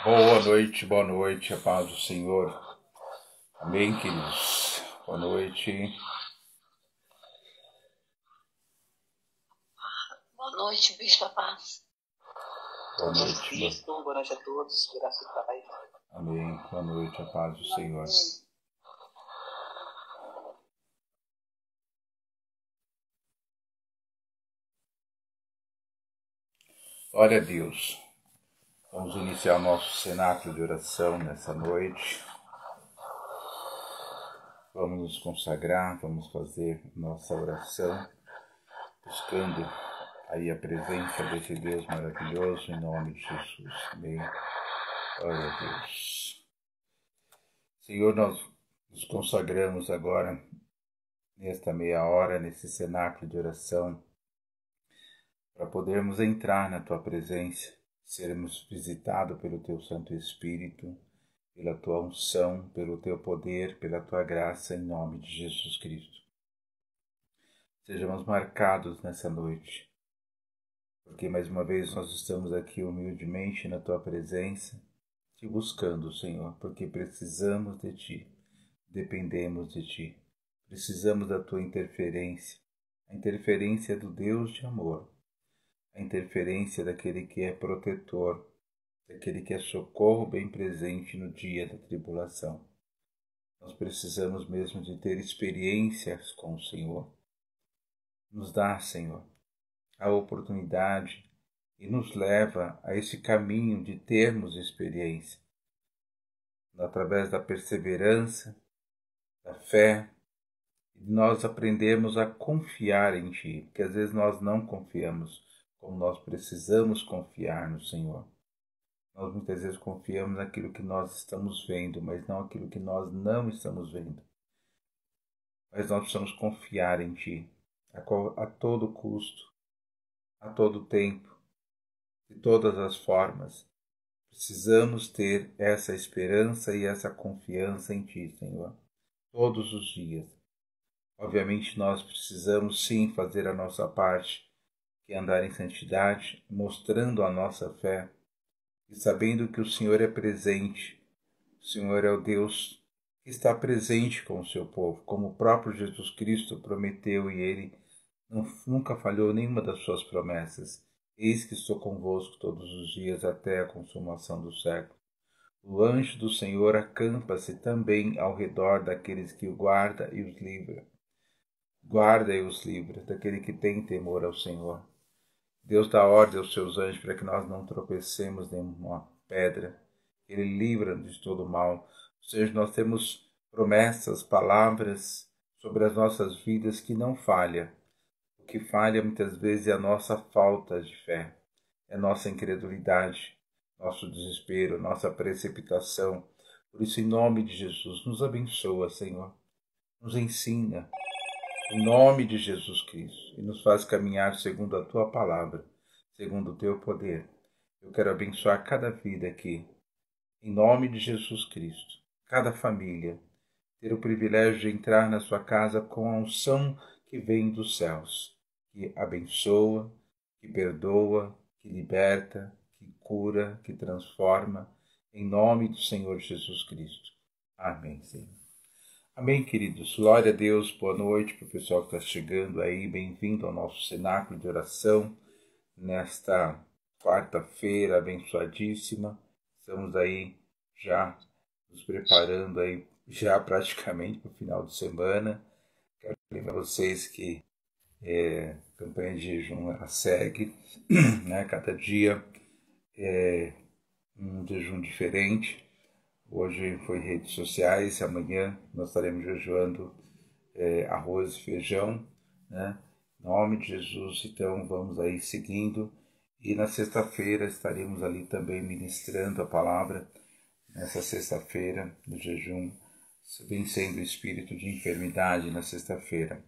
Boa noite, a paz do Senhor. Amém, queridos? Boa noite. Boa noite, Bispo, a paz. Boa noite, Bispo. Boa noite a todos. Graças a Deus. Amém. Boa noite, a paz do Senhor. Glória a Deus. Vamos iniciar o nosso cenáculo de oração nessa noite. Vamos nos consagrar, vamos fazer nossa oração, buscando aí a presença desse Deus maravilhoso, em nome de Jesus. Amém. Glória a Deus. Senhor, nós nos consagramos agora, nesta meia hora, nesse cenáculo de oração, para podermos entrar na Tua presença, sermos visitados pelo Teu Santo Espírito, pela Tua unção, pelo Teu poder, pela Tua graça, em nome de Jesus Cristo. Sejamos marcados nessa noite, porque mais uma vez nós estamos aqui humildemente na Tua presença, Te buscando, Senhor, porque precisamos de Ti, dependemos de Ti, precisamos da Tua interferência, a interferência do Deus de amor, a interferência daquele que é protetor, daquele que é socorro bem presente no dia da tribulação. Nós precisamos mesmo de ter experiências com o Senhor. Nos dá, Senhor, a oportunidade e nos leva a esse caminho de termos experiência. Através da perseverança, da fé, nós aprendemos a confiar em Ti, porque às vezes nós não confiamos como nós precisamos confiar no Senhor. Nós muitas vezes confiamos naquilo que nós estamos vendo, mas não aquilo que nós não estamos vendo. Mas nós precisamos confiar em Ti, a todo custo, a todo tempo, de todas as formas. Precisamos ter essa esperança e essa confiança em Ti, Senhor, todos os dias. Obviamente nós precisamos sim fazer a nossa parte, que é andar em santidade, mostrando a nossa fé e sabendo que o Senhor é presente. O Senhor é o Deus que está presente com o seu povo, como o próprio Jesus Cristo prometeu, e Ele nunca falhou nenhuma das suas promessas. Eis que estou convosco todos os dias até a consumação do século. O anjo do Senhor acampa-se também ao redor daqueles que o guarda e os livra. Guarda e os livra daquele que tem temor ao Senhor. Deus dá ordem aos seus anjos para que nós não tropecemos nenhuma pedra. Ele livra-nos de todo mal. Ou seja, nós temos promessas, palavras sobre as nossas vidas que não falham. O que falha muitas vezes é a nossa falta de fé, é a nossa incredulidade, nosso desespero, nossa precipitação. Por isso, em nome de Jesus, nos abençoa, Senhor. Nos ensina, em nome de Jesus Cristo, e nos faz caminhar segundo a Tua palavra, segundo o Teu poder. Eu quero abençoar cada vida aqui, em nome de Jesus Cristo, cada família, ter o privilégio de entrar na sua casa com a unção que vem dos céus, que abençoa, que perdoa, que liberta, que cura, que transforma, em nome do Senhor Jesus Cristo. Amém, Senhor. Amém, queridos. Glória a Deus. Boa noite para o pessoal que está chegando aí. Bem-vindo ao nosso cenáculo de oração nesta quarta-feira abençoadíssima. Estamos aí já nos preparando aí já praticamente para o final de semana. Quero lembrar vocês que a campanha de jejum ela segue, né? Cada dia é um jejum diferente. Hoje foi redes sociais, amanhã nós estaremos jejuando arroz e feijão, né? Em nome de Jesus, então vamos aí seguindo. E na sexta-feira estaremos ali também ministrando a palavra, nessa sexta-feira, no jejum, vencendo o espírito de enfermidade na sexta-feira.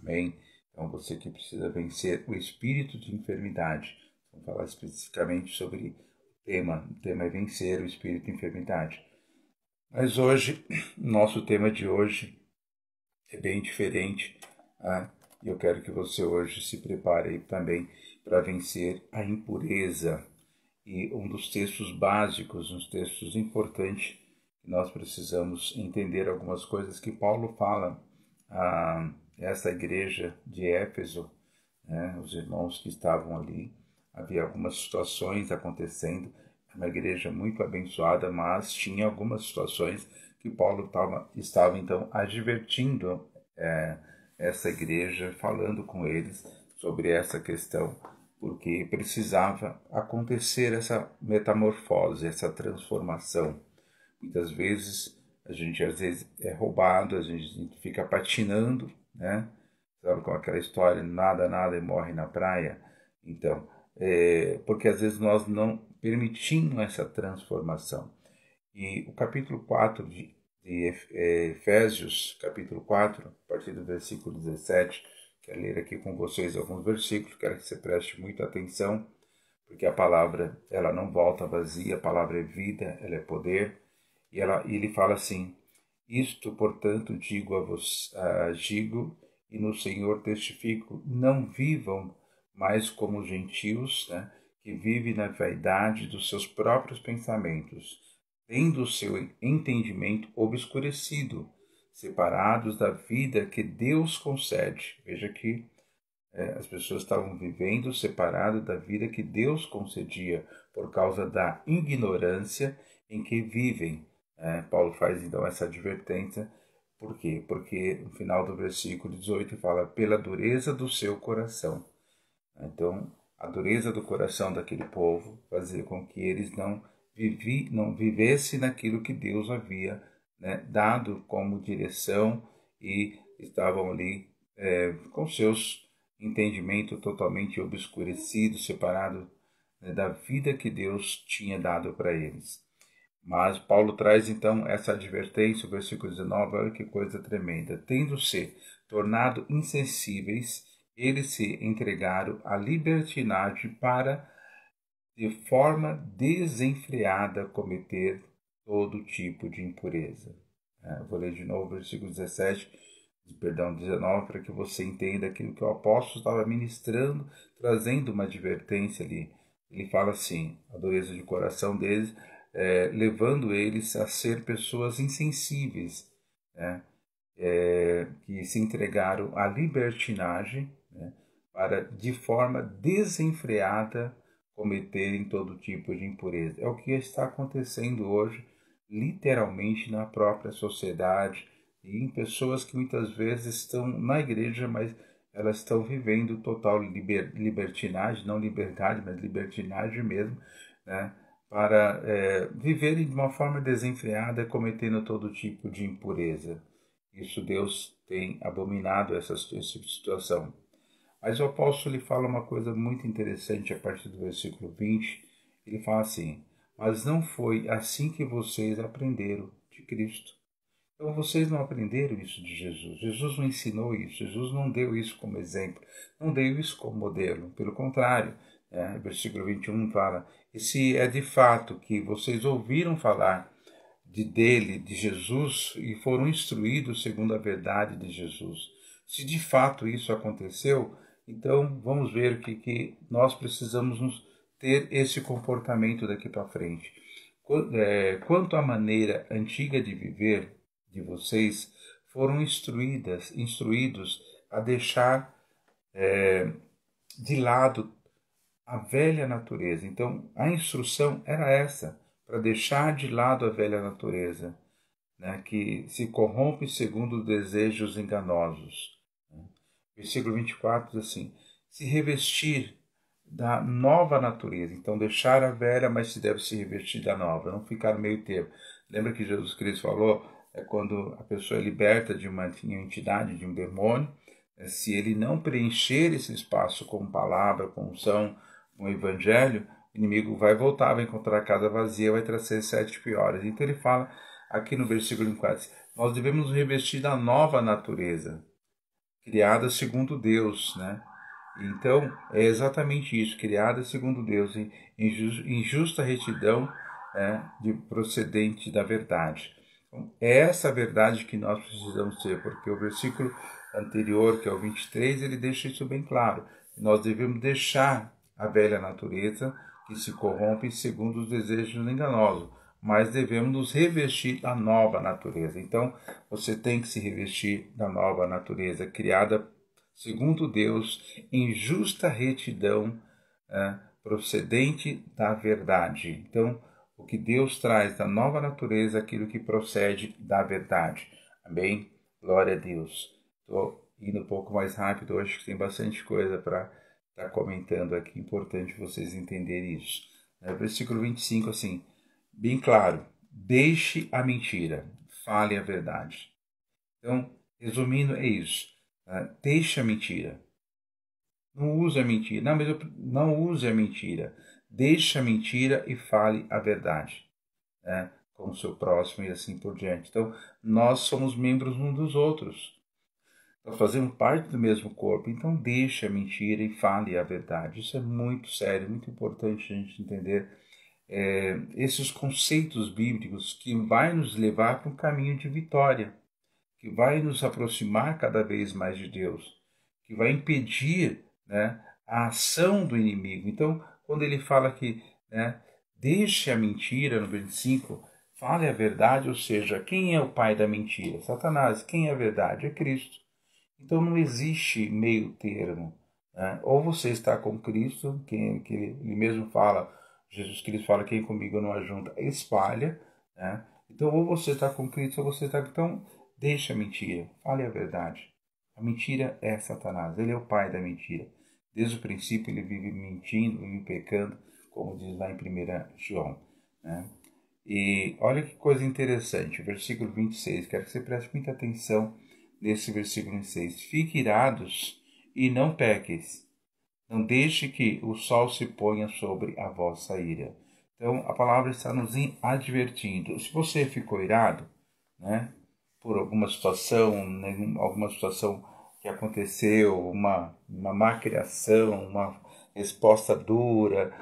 Amém? Então você que precisa vencer o espírito de enfermidade. Vamos falar especificamente sobre o tema é vencer o espírito de enfermidade. Mas hoje, nosso tema de hoje é bem diferente, tá? E eu quero que você hoje se prepare aí também para vencer a impureza. e um dos textos básicos, uns textos importantes, que nós precisamos entender algumas coisas que Paulo fala a essa igreja de Éfeso, né, os irmãos que estavam ali. Havia algumas situações acontecendo, uma igreja muito abençoada, mas tinha algumas situações que Paulo estava então advertindo essa igreja, falando com eles sobre essa questão, porque precisava acontecer essa metamorfose, essa transformação. Muitas vezes a gente às vezes é roubado, a gente fica patinando, né? Sabe, com aquela história, nada e morre na praia. Então, porque às vezes nós não permitimos essa transformação. E o capítulo 4 de Efésios, capítulo 4, a partir do versículo 17, quero ler aqui com vocês alguns versículos, quero que você preste muita atenção, porque a palavra ela não volta vazia, a palavra é vida, ela é poder, e ele fala assim: isto, portanto, digo a vos, digo e no Senhor testifico, não vivam mais como gentios, né, que vivem na vaidade dos seus próprios pensamentos, tendo o seu entendimento obscurecido, separados da vida que Deus concede. Veja que as pessoas estavam vivendo separadas da vida que Deus concedia por causa da ignorância em que vivem. Paulo faz então essa advertência. Por quê? Porque no final do versículo 18 fala pela dureza do seu coração. Então, a dureza do coração daquele povo fazia com que eles não vivessem naquilo que Deus havia, né, dado como direção, e estavam ali com seus entendimentos totalmente obscurecidos, separados, né, da vida que Deus tinha dado para eles. Mas Paulo traz então essa advertência, o versículo 19, olha que coisa tremenda. Tendo-se tornado insensíveis, eles se entregaram à libertinagem para, de forma desenfreada, cometer todo tipo de impureza. Vou ler de novo o versículo 19, para que você entenda aquilo que o apóstolo estava ministrando, trazendo uma advertência ali. Ele fala assim, a dureza de coração deles, levando eles a ser pessoas insensíveis, né? Que se entregaram à libertinagem, né, para, de forma desenfreada, cometerem todo tipo de impureza. É o que está acontecendo hoje, literalmente, na própria sociedade, e em pessoas que muitas vezes estão na igreja, mas elas estão vivendo total libertinagem, não liberdade, mas libertinagem mesmo, né, para viverem de uma forma desenfreada, cometendo todo tipo de impureza. Isso Deus tem abominado essa situação. Mas o apóstolo ele fala uma coisa muito interessante a partir do versículo 20. Ele fala assim: mas não foi assim que vocês aprenderam de Cristo. Então vocês não aprenderam isso de Jesus. Jesus não ensinou isso. Jesus não deu isso como exemplo. Não deu isso como modelo. Pelo contrário, versículo 21 fala: e se é de fato que vocês ouviram falar de Jesus e foram instruídos segundo a verdade de Jesus. Se de fato isso aconteceu, então vamos ver que nós precisamos ter esse comportamento daqui para frente. Quanto à maneira antiga de viver de vocês, foram instruídos a deixar de lado a velha natureza. Então, a instrução era essa, para deixar de lado a velha natureza, né, que se corrompe segundo desejos enganosos. Versículo 24 diz assim: se revestir da nova natureza. Então, deixar a velha, mas se deve se revestir da nova, não ficar no meio termo. Lembra que Jesus Cristo falou, quando a pessoa é liberta de uma entidade, de um demônio, se ele não preencher esse espaço com palavra, com unção, com o evangelho, o inimigo vai voltar, vai encontrar a casa vazia, vai trazer 7 piores. Então ele fala aqui no versículo 24, nós devemos revestir da nova natureza, criada segundo Deus, né? Então é exatamente isso, criada segundo Deus, em justa retidão, de procedente da verdade. Então, é essa verdade que nós precisamos ter, porque o versículo anterior, que é o 23, ele deixa isso bem claro. Nós devemos deixar a velha natureza, que se corrompem segundo os desejos enganosos, mas devemos nos revestir da nova natureza. Então, você tem que se revestir da nova natureza, criada segundo Deus, em justa retidão, procedente da verdade. Então, o que Deus traz da nova natureza é aquilo que procede da verdade. Amém? Glória a Deus. Estou indo um pouco mais rápido hoje, que tem bastante coisa para estar comentando aqui. Importante vocês entenderem isso. Versículo 25, assim, bem claro. Deixe a mentira, fale a verdade. Então, resumindo, é isso. Deixe a mentira. Não use a mentira. Não use a mentira. Deixe a mentira e fale a verdade, com o seu próximo e assim por diante. Então, nós somos membros uns dos outros. Nós fazemos parte do mesmo corpo. Então, deixe a mentira e fale a verdade. Isso é muito sério, muito importante a gente entender esses conceitos bíblicos que vai nos levar para um caminho de vitória, que vai nos aproximar cada vez mais de Deus, que vai impedir, a ação do inimigo. Então, quando ele fala que deixe a mentira, no 25, fale a verdade, ou seja, quem é o pai da mentira? Satanás. Quem é a verdade? É Cristo. Então, não existe meio termo. Ou você está com Cristo, que ele mesmo fala, Jesus Cristo fala, quem comigo não ajunta, espalha. Então, ou você está com Cristo, ou você está... Então, deixa a mentira, fale a verdade. A mentira é Satanás, ele é o pai da mentira. Desde o princípio ele vive mentindo, vive pecando, como diz lá em 1 João. E olha que coisa interessante, o versículo 26, quero que você preste muita atenção nesse versículo 26. Fique irados e não pequeis, não deixe que o sol se ponha sobre a vossa ira. Então a palavra está nos advertindo. Se você ficou irado, por alguma situação que aconteceu, uma má criação, uma resposta dura,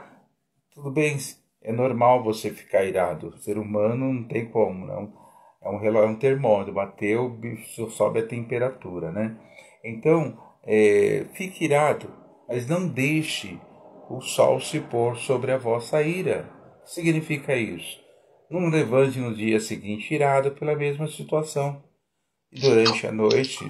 tudo bem, é normal você ficar irado. O ser humano não tem como, não. É um termômetro, bateu, sobe a temperatura, Então, fique irado, mas não deixe o sol se pôr sobre a vossa ira. O que significa isso? Não levante no dia seguinte irado pela mesma situação. E durante a noite,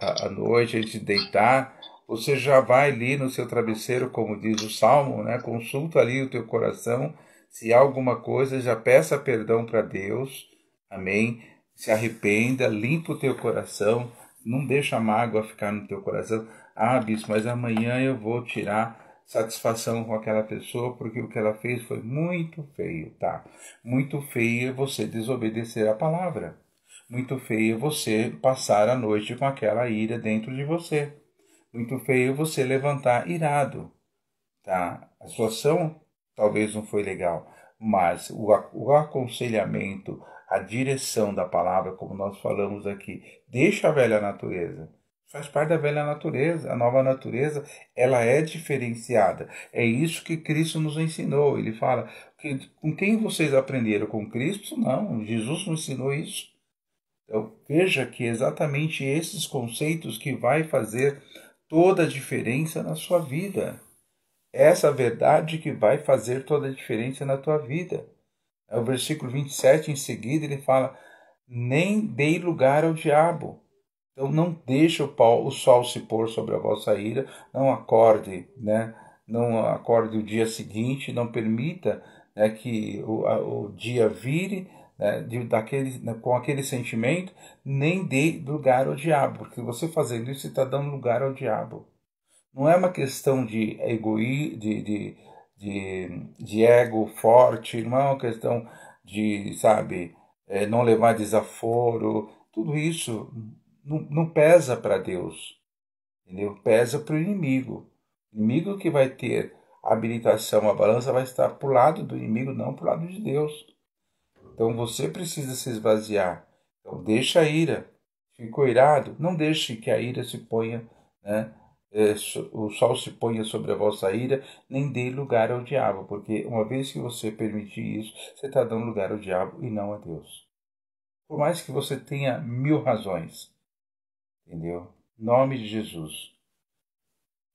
a noite, antes de deitar, você já vai ali no seu travesseiro, como diz o Salmo, consulta ali o teu coração, se há alguma coisa, já peça perdão para Deus, amém? Se arrependa, limpa o teu coração, não deixa a mágoa ficar no teu coração. Ah, bispo, mas amanhã eu vou tirar satisfação com aquela pessoa, porque o que ela fez foi muito feio, tá? Muito feio é você desobedecer a palavra. Muito feio é você passar a noite com aquela ira dentro de você. Muito feio é você levantar irado, tá? A situação talvez não foi legal, mas o aconselhamento, a direção da palavra, como nós falamos aqui, deixa a velha natureza. Faz parte da velha natureza. A nova natureza, ela é diferenciada. É isso que Cristo nos ensinou. Ele fala que com quem vocês aprenderam? Com Cristo? Não, Jesus não ensinou isso. Então, veja que é exatamente esses conceitos que vai fazer toda a diferença na sua vida. Essa verdade que vai fazer toda a diferença na tua vida. O versículo 27, em seguida, ele fala, nem dei lugar ao diabo. Então, não deixe o sol se pôr sobre a vossa ira, não acorde, não acorde o dia seguinte, não permita que o dia vire com aquele sentimento, nem dê lugar ao diabo, porque você fazendo isso, você está dando lugar ao diabo. Não é uma questão de de ego forte, não é uma questão de, não levar desaforo. Tudo isso não pesa para Deus, entendeu? Pesa para o inimigo. O inimigo que vai ter a habilitação, a balança vai estar para o lado do inimigo, não para o lado de Deus. Então você precisa se esvaziar. Então deixa a ira. Ficou irado? Não deixe que a ira se ponha, o sol se ponha sobre a vossa ira, nem dê lugar ao diabo, porque uma vez que você permitir isso, você está dando lugar ao diabo e não a Deus. Por mais que você tenha 1000 razões, entendeu? Em nome de Jesus.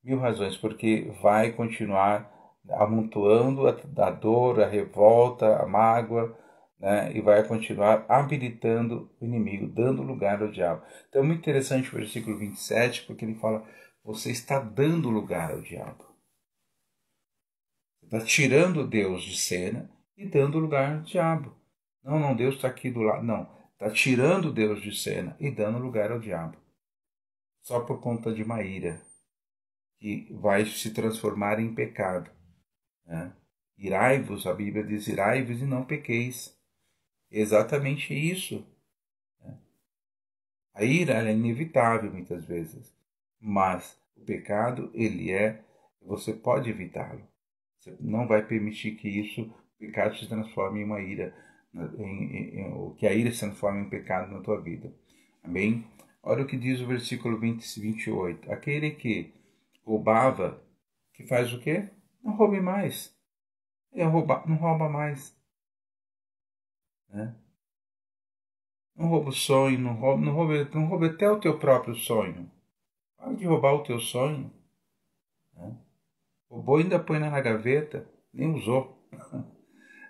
1000 razões, porque vai continuar amontoando a dor, a revolta, a mágoa, né? E vai continuar habilitando o inimigo, dando lugar ao diabo. Então é muito interessante o versículo 27, porque ele fala, você está dando lugar ao diabo. Está tirando Deus de cena e dando lugar ao diabo. Não, Deus está aqui do lado. Não, está tirando Deus de cena e dando lugar ao diabo. Só por conta de uma ira que vai se transformar em pecado. Né? Irai-vos, a Bíblia diz, irai-vos e não pequeis. Exatamente isso. Né? A ira é inevitável muitas vezes, mas o pecado, você pode evitá-lo. Você não vai permitir que o pecado se transforme em uma ira, que a ira se transforme em um pecado na tua vida. Amém? Olha o que diz o versículo 28. Aquele que roubava, que faz o quê? Não roube mais. Não rouba mais. Né? Não rouba o sonho, não rouba até o teu próprio sonho. Para de roubar o teu sonho. Né? Roubou e ainda põe na gaveta, nem usou.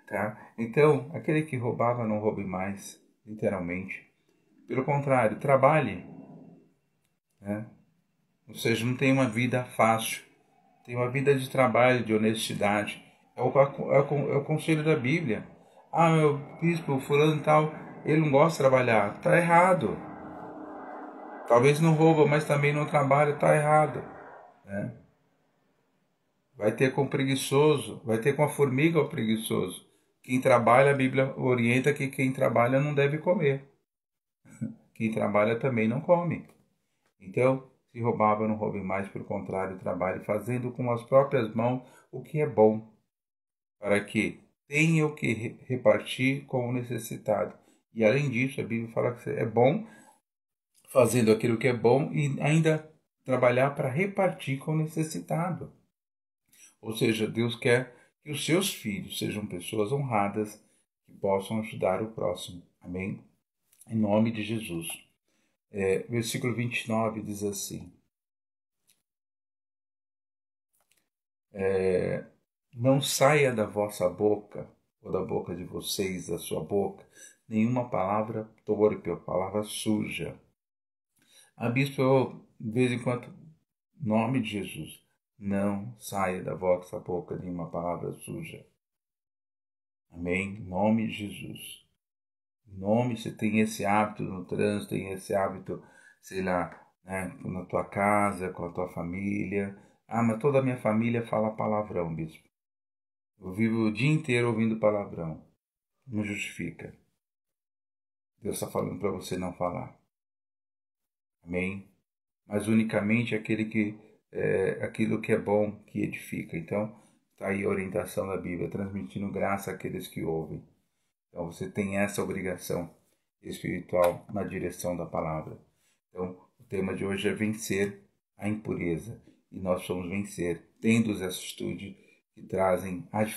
Tá? Então, aquele que roubava não roube mais, literalmente. Pelo contrário, trabalhe. Né? Ou seja, não tem uma vida fácil. Tem uma vida de trabalho, de honestidade. É o conselho da Bíblia. Ah, meu bispo, fulano e tal, ele não gosta de trabalhar. Está errado. Talvez não rouba, mas também não trabalha. Está errado. Né? Vai ter com preguiçoso, vai ter com a formiga o preguiçoso. Quem trabalha, a Bíblia orienta que quem trabalha não deve comer. Quem trabalha também não come. Então, se roubava, não roube mais, pelo contrário, trabalhe fazendo com as próprias mãos o que é bom, para que tenha o que repartir com o necessitado. E além disso, a Bíblia fala que é bom fazendo aquilo que é bom e ainda trabalhar para repartir com o necessitado. Ou seja, Deus quer que os seus filhos sejam pessoas honradas que possam ajudar o próximo. Amém? Em nome de Jesus. Versículo 29 diz assim: não saia da vossa boca, ou da boca de vocês, da sua boca, nenhuma palavra torpe ou palavra suja. A bispo, de vez em quando, em nome de Jesus, não saia da vossa boca nenhuma palavra suja. Amém? Em nome de Jesus. Em nome, você tem esse hábito no trânsito, tem esse hábito, sei lá, né, na tua casa, com a tua família. Ah, mas toda a minha família fala palavrão, bispo. Eu vivo o dia inteiro ouvindo palavrão. Não justifica. Deus está falando para você não falar. Amém? Mas unicamente aquilo que é bom, que edifica. Então, está aí a orientação da Bíblia, transmitindo graça àqueles que ouvem. Então, você tem essa obrigação espiritual na direção da palavra. Então, o tema de hoje é vencer a impureza. E nós vamos vencer, tendo essa atitude que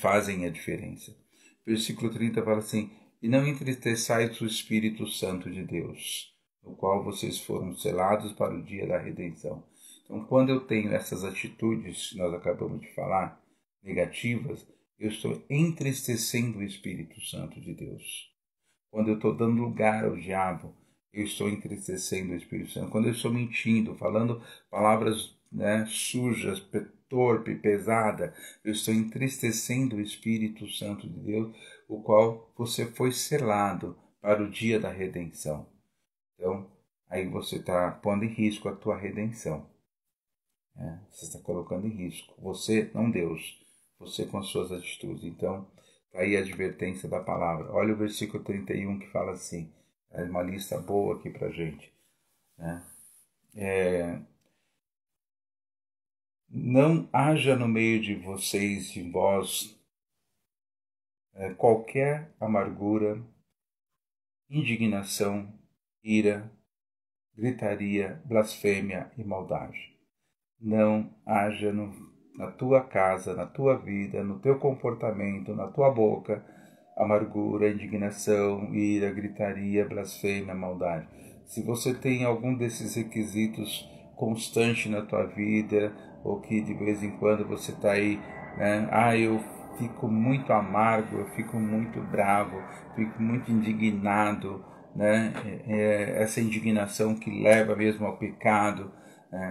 fazem a diferença. Versículo 30 fala assim: e não entristeçais o Espírito Santo de Deus, no qual vocês foram selados para o dia da redenção. Então, quando eu tenho essas atitudes que nós acabamos de falar, negativas, eu estou entristecendo o Espírito Santo de Deus. Quando eu estou dando lugar ao diabo, eu estou entristecendo o Espírito Santo. Quando eu estou mentindo, falando palavras, né, sujas, torpe, pesada, eu estou entristecendo o Espírito Santo de Deus, o qual você foi selado para o dia da redenção. Então, aí você está pondo em risco a tua redenção. Né? Você está colocando em risco. Você, não Deus. Você com as suas atitudes. Então, está aí a advertência da palavra. Olha o versículo 31 que fala assim. É uma lista boa aqui para a gente. Né? Não haja no meio de vocês, de vós, qualquer amargura, indignação, ira, gritaria, blasfêmia e maldade. Não haja na tua casa, na tua vida, no teu comportamento, na tua boca, amargura, indignação, ira, gritaria, blasfêmia, maldade. Se você tem algum desses requisitos constante na tua vida, ou que de vez em quando você está aí né? Eu fico muito amargo, eu fico muito bravo, fico muito indignado, né? Essa indignação que leva mesmo ao pecado,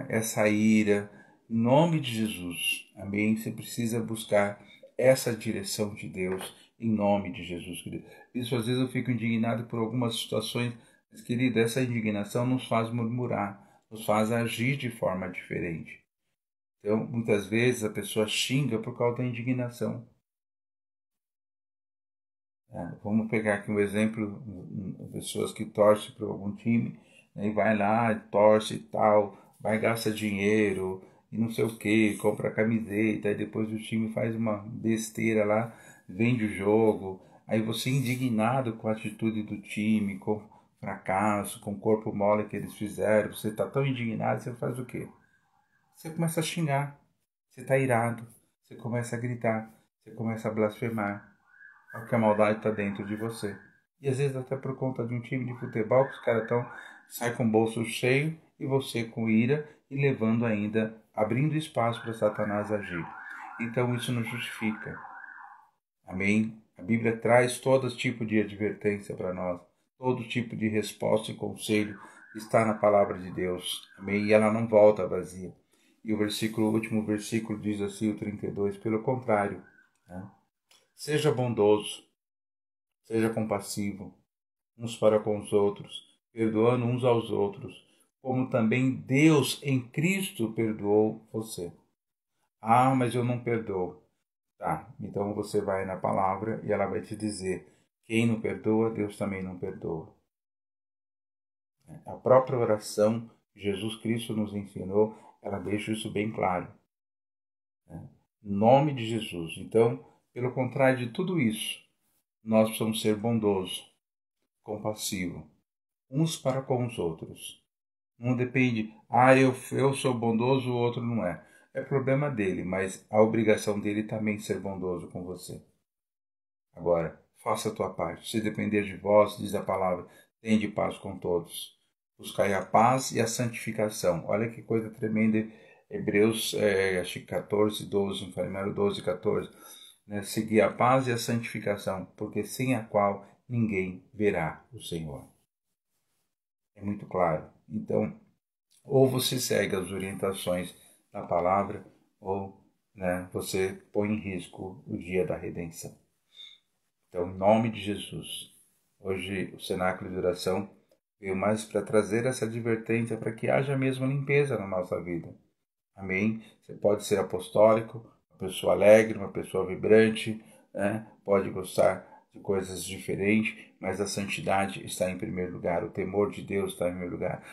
essa ira, em nome de Jesus, amém? Você precisa buscar essa direção de Deus, em nome de Jesus, querido. Isso às vezes eu fico indignado por algumas situações, mas, querido, essa indignação nos faz murmurar, nos faz agir de forma diferente. Então, muitas vezes a pessoa xinga por causa da indignação. Vamos pegar aqui um exemplo, pessoas que torcem para algum time, né, e vai lá, torce e tal, vai gastar dinheiro e não sei o que, compra camiseta, e depois o time faz uma besteira lá, vende o jogo, aí você indignado com a atitude do time, com o fracasso, com o corpo mole que eles fizeram, você está tão indignado, você faz o quê? Você começa a xingar, você está irado, você começa a gritar, você começa a blasfemar, porque a maldade está dentro de você. E às vezes até por conta de um time de futebol que os caras sai com o bolso cheio e você com ira e levando ainda, abrindo espaço para Satanás agir. Então isso não justifica. Amém? A Bíblia traz todo tipo de advertência para nós, todo tipo de resposta e conselho está na palavra de Deus. Amém? E ela não volta vazia. E o último versículo diz assim, o 32, pelo contrário, né? Seja bondoso, seja compassivo, uns para com os outros, perdoando uns aos outros, como também Deus em Cristo perdoou você. Mas eu não perdoo. Tá, então você vai na palavra e ela vai te dizer, quem não perdoa, Deus também não perdoa. A própria oração que Jesus Cristo nos ensinou, ela deixa isso bem claro. Em nome de Jesus. Então, pelo contrário de tudo isso, nós precisamos ser bondosos, compassivos, uns para com os outros. Não depende, eu sou bondoso, o outro não é. É problema dele, mas a obrigação dele também é ser bondoso com você. Agora, faça a tua parte. Se depender de vós, diz a palavra, tende paz com todos. Buscai a paz e a santificação. Olha que coisa tremenda. Hebreus, acho que 14, 12, não falei, 12, 14. Né? Seguir a paz e a santificação, porque sem a qual ninguém verá o Senhor. É muito claro. Então, ou você segue as orientações da palavra, ou, né, você põe em risco o dia da redenção. Então, em nome de Jesus, hoje o cenáculo de oração veio mais para trazer essa advertência para que haja mesmo limpeza na nossa vida. Amém? Você pode ser apostólico, uma pessoa alegre, uma pessoa vibrante, né? Pode gostar de coisas diferentes, mas a santidade está em primeiro lugar, o temor de Deus está em primeiro lugar.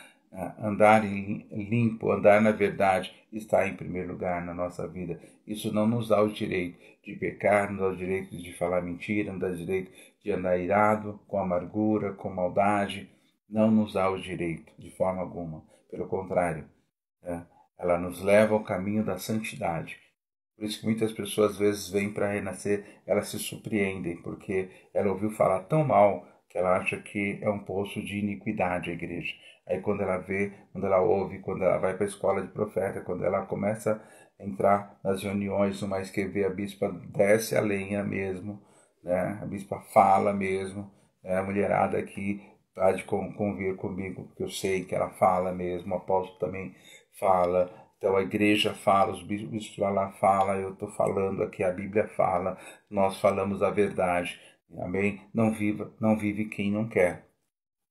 Andar limpo, andar na verdade está em primeiro lugar na nossa vida. Isso não nos dá o direito de pecar, não dá o direito de falar mentira, não dá o direito de andar irado, com amargura, com maldade. Não nos dá o direito, de forma alguma. Pelo contrário, ela nos leva ao caminho da santidade. Por isso que muitas pessoas às vezes vêm para renascer, elas se surpreendem, porque ela ouviu falar tão mal que ela acha que é um poço de iniquidade a igreja. Aí quando ela vê, quando ela ouve, quando ela vai para a escola de profeta, quando ela começa a entrar nas reuniões, no mais que vê, a bispa desce a lenha mesmo, né? A bispa fala mesmo, né? A mulherada aqui há de convir comigo, porque eu sei que ela fala mesmo, o apóstolo também fala. Então a igreja fala, os bispos lá falam, eu estou falando aqui, a Bíblia fala, nós falamos a verdade. Amém? Não vive quem não quer.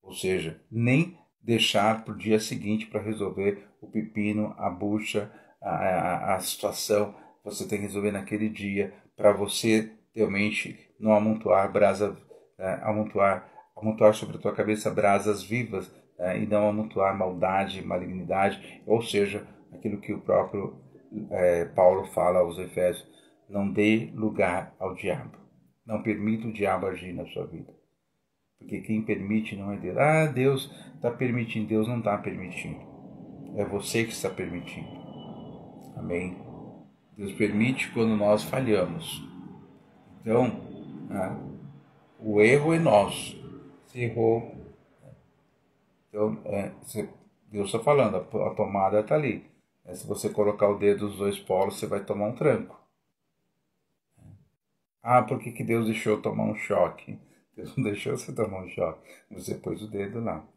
Ou seja, nem deixar para o dia seguinte para resolver o pepino, a bucha, a situação que você tem que resolver naquele dia, para você realmente não amontoar brasa, amontoar sobre a tua cabeça brasas vivas, e não amontoar maldade, malignidade, ou seja, aquilo que o próprio Paulo fala aos Efésios, não dê lugar ao diabo. Não permita o diabo agir na sua vida. Porque quem permite não é Deus. Deus está permitindo. Deus não está permitindo. É você que está permitindo. Amém? Deus permite quando nós falhamos. Então, o erro é nosso. Se errou. Então, Deus está falando, a tomada está ali. Se você colocar o dedo dos dois polos, você vai tomar um tranco. por que Deus deixou eu tomar um choque? Deus não deixou você tomar um choque. Você pôs o dedo lá.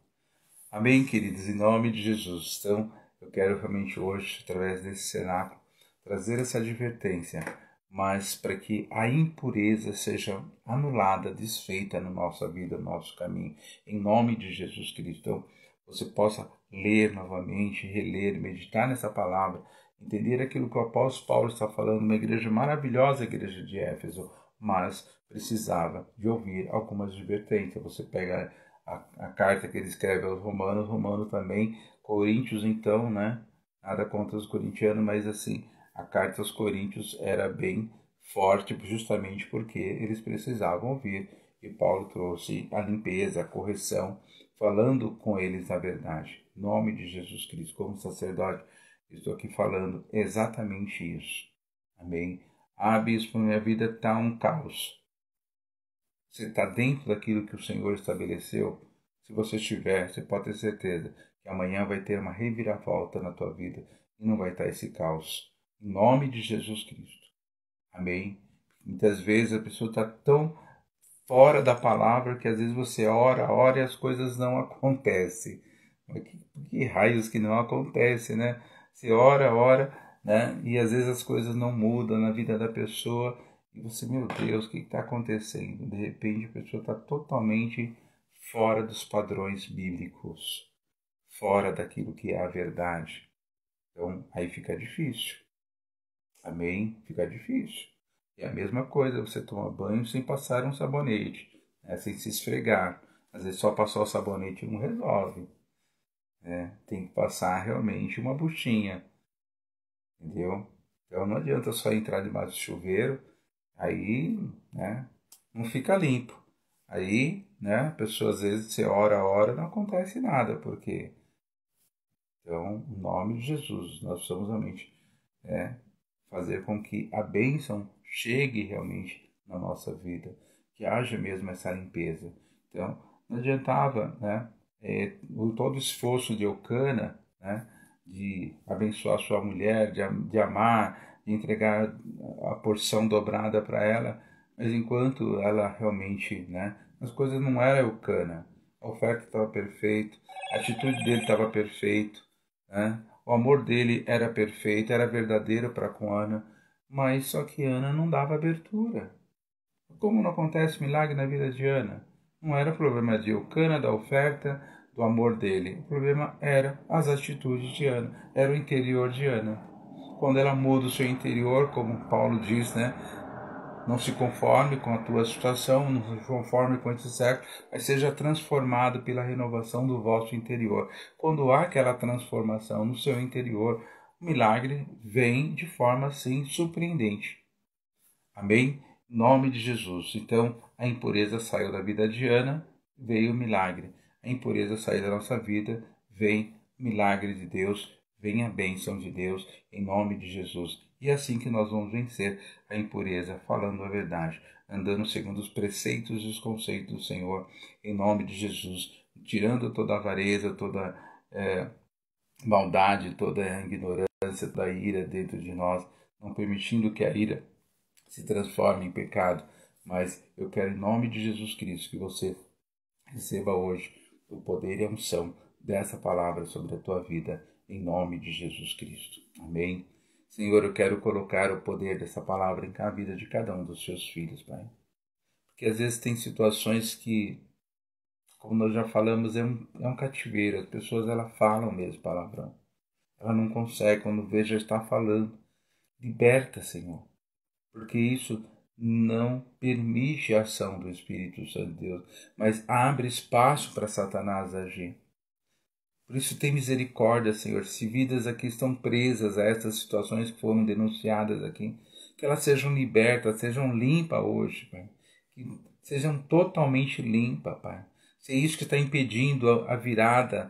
Amém, queridos? Em nome de Jesus. Então, eu quero realmente hoje, através desse cenáculo, trazer essa advertência, mas para que a impureza seja anulada, desfeita na nossa vida, no nosso caminho, em nome de Jesus Cristo. Então, você possa ler novamente, reler, meditar nessa palavra, entender aquilo que o apóstolo Paulo está falando, uma igreja maravilhosa, a igreja de Éfeso, mas precisava de ouvir algumas advertências. Você pega a carta que ele escreve aos Romanos, Romano também, Coríntios então, né? Nada contra os corintianos, mas assim, a carta aos Coríntios era bem forte justamente porque eles precisavam ouvir. E Paulo trouxe a limpeza, a correção, falando com eles a verdade. Em nome de Jesus Cristo, como sacerdote, estou aqui falando exatamente isso. Amém? Bispo, minha vida está um caos. Você está dentro daquilo que o Senhor estabeleceu? Se você estiver, você pode ter certeza que amanhã vai ter uma reviravolta na tua vida e não vai estar esse caos. Em nome de Jesus Cristo. Amém? Muitas vezes a pessoa está tão fora da palavra que às vezes você ora e as coisas não acontecem. Mas que raios que não acontece, né? Você ora, né? E às vezes as coisas não mudam na vida da pessoa. E você, meu Deus, o que está acontecendo? De repente a pessoa está totalmente fora dos padrões bíblicos, fora daquilo que é a verdade. Então, aí fica difícil. Amém? Fica difícil. É a mesma coisa, você toma banho sem passar um sabonete, né? Sem se esfregar. Às vezes só passar o sabonete não resolve. Né? Tem que passar realmente uma buchinha. Entendeu? Então não adianta só entrar debaixo do chuveiro, aí, né, não fica limpo. Aí, né, a pessoa às vezes você ora, não acontece nada, porque então, em nome de Jesus, nós precisamos realmente fazer com que a bênção chegue realmente na nossa vida, que haja mesmo essa limpeza. Então, não adiantava, né, todo o esforço de Eucana, né, de abençoar sua mulher, de amar, de entregar a porção dobrada para ela, mas enquanto ela realmente, né, as coisas não eram Eucana, a oferta estava perfeita, a atitude dele estava perfeita, né? O amor dele era perfeito, era verdadeiro para com Ana, mas só que Ana não dava abertura. Como não acontece milagre na vida de Ana? Não era problema de Eucana, da oferta, do amor dele. O problema era as atitudes de Ana, era o interior de Ana. Quando ela muda o seu interior, como Paulo diz, né? Não se conforme com a tua situação, não se conforme com esse século, mas seja transformado pela renovação do vosso interior. Quando há aquela transformação no seu interior, o milagre vem de forma assim surpreendente. Amém? Em nome de Jesus. Então, a impureza saiu da vida de Ana, veio o milagre. A impureza saiu da nossa vida, vem o milagre de Deus, vem a bênção de Deus, em nome de Jesus. E é assim que nós vamos vencer a impureza, falando a verdade, andando segundo os preceitos e os conceitos do Senhor, em nome de Jesus, tirando toda a avareza, toda maldade, toda a ignorância, toda a ira dentro de nós, não permitindo que a ira se transforme em pecado. Mas eu quero, em nome de Jesus Cristo, que você receba hoje o poder e a unção dessa palavra sobre a tua vida, em nome de Jesus Cristo. Amém? Senhor, eu quero colocar o poder dessa palavra em cada vida de cada um dos seus filhos, Pai. Porque às vezes tem situações que, como nós já falamos, é um cativeiro. As pessoas, elas falam mesmo palavrão. Ela não consegue, quando vê, já está falando. Liberta, Senhor. Porque isso não permite a ação do Espírito Santo de Deus, mas abre espaço para Satanás agir. Por isso tem misericórdia, Senhor, se vidas aqui estão presas a essas situações que foram denunciadas aqui, que elas sejam libertas, sejam limpas hoje, Pai. Que sejam totalmente limpas, Pai. Se é isso que está impedindo a virada,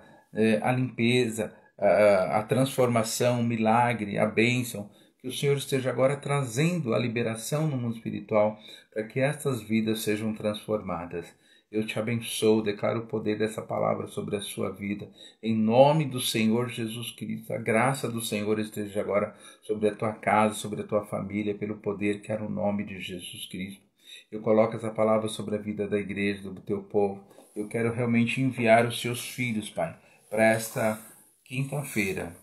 a limpeza, a transformação, o milagre, a bênção, que o Senhor esteja agora trazendo a liberação no mundo espiritual para que estas vidas sejam transformadas. Eu te abençoo, declaro o poder dessa palavra sobre a sua vida. Em nome do Senhor Jesus Cristo, a graça do Senhor esteja agora sobre a tua casa, sobre a tua família, pelo poder que é no nome de Jesus Cristo. Eu coloco essa palavra sobre a vida da igreja, do teu povo. Eu quero realmente enviar os seus filhos, Pai, para esta quinta-feira,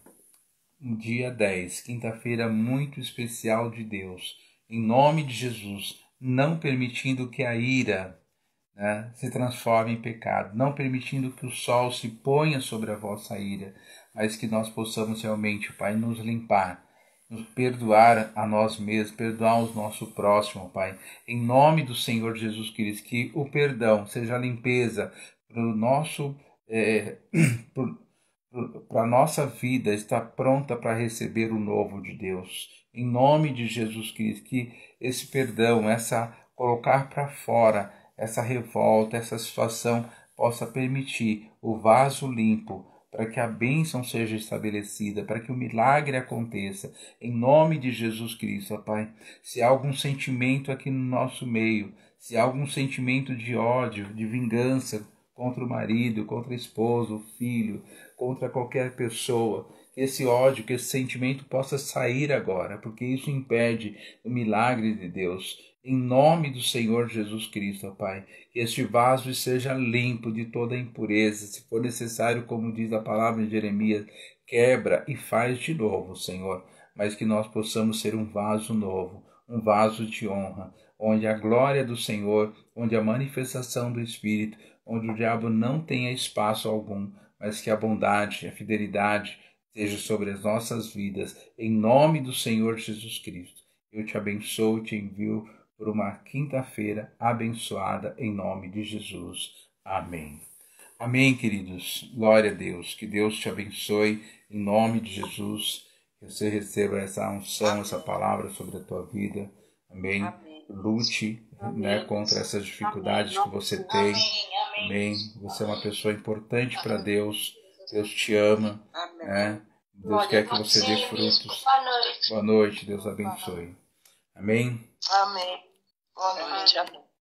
dia 10, quinta-feira muito especial de Deus. Em nome de Jesus, não permitindo que a ira, né, se transforme em pecado, não permitindo que o sol se ponha sobre a vossa ira, mas que nós possamos realmente, Pai, nos limpar, nos perdoar a nós mesmos, perdoar o nosso próximo, Pai, em nome do Senhor Jesus Cristo, que o perdão seja a limpeza para o nosso para a nossa vida estar pronta para receber o novo de Deus. Em nome de Jesus Cristo, que esse perdão, essa colocar para fora, essa revolta, essa situação possa permitir o vaso limpo, para que a bênção seja estabelecida, para que o milagre aconteça, em nome de Jesus Cristo, ó Pai. Se há algum sentimento aqui no nosso meio, se há algum sentimento de ódio, de vingança contra o marido, contra o esposo, o filho, contra qualquer pessoa, que esse ódio, que esse sentimento possa sair agora, porque isso impede o milagre de Deus. Em nome do Senhor Jesus Cristo, ó Pai, que este vaso seja limpo de toda impureza. Se for necessário, como diz a palavra de Jeremias, quebra e faz de novo, Senhor. Mas que nós possamos ser um vaso novo, um vaso de honra, onde a glória do Senhor, onde a manifestação do Espírito, onde o diabo não tenha espaço algum, mas que a bondade, a fidelidade seja sobre as nossas vidas. Em nome do Senhor Jesus Cristo, eu te abençoo e te envio por uma quinta-feira abençoada em nome de Jesus. Amém. Amém, queridos. Glória a Deus. Que Deus te abençoe em nome de Jesus. Que você receba essa unção, essa palavra sobre a tua vida. Amém. Lute, né, contra essas dificuldades que você tem. Amém. Você é uma pessoa importante para Deus. Deus te ama. Né? Deus quer que você dê frutos. Boa noite. Deus abençoe. Amém. Amém. Boa noite. Amém.